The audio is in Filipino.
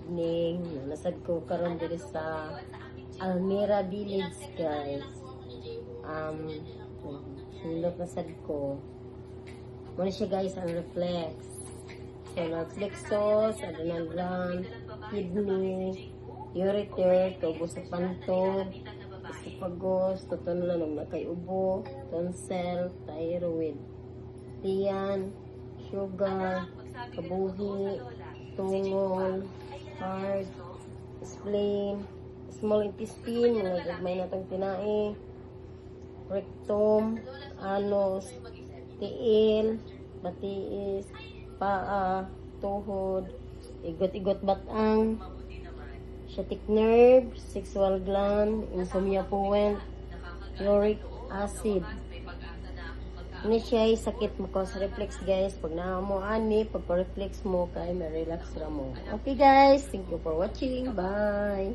evening. Nasad ko karon diri sa Almira Village, guys. Sundot nasad ko. Muna siya, guys, ang reflex. So, nag-flexos, adrenal gland, kidney, ureter, tubo sa pantog, esophagus, tutunan ng nakayubo, tonsil, thyroid, tiyan, sugar, kabuhi, tungol, heart, spleen, small intestine, mga gagmay na itong tinae, rectum, anus, tiil, batiis, paa, tuhod, igot-igot batang, sciatic nerve, sexual gland, insomnia point, uric acid. Ini siya ay sakit mo cause reflex, guys. Pag na mo ani, pag reflex mo kay may relax ra mo. Okay, guys, thank you for watching. Bye.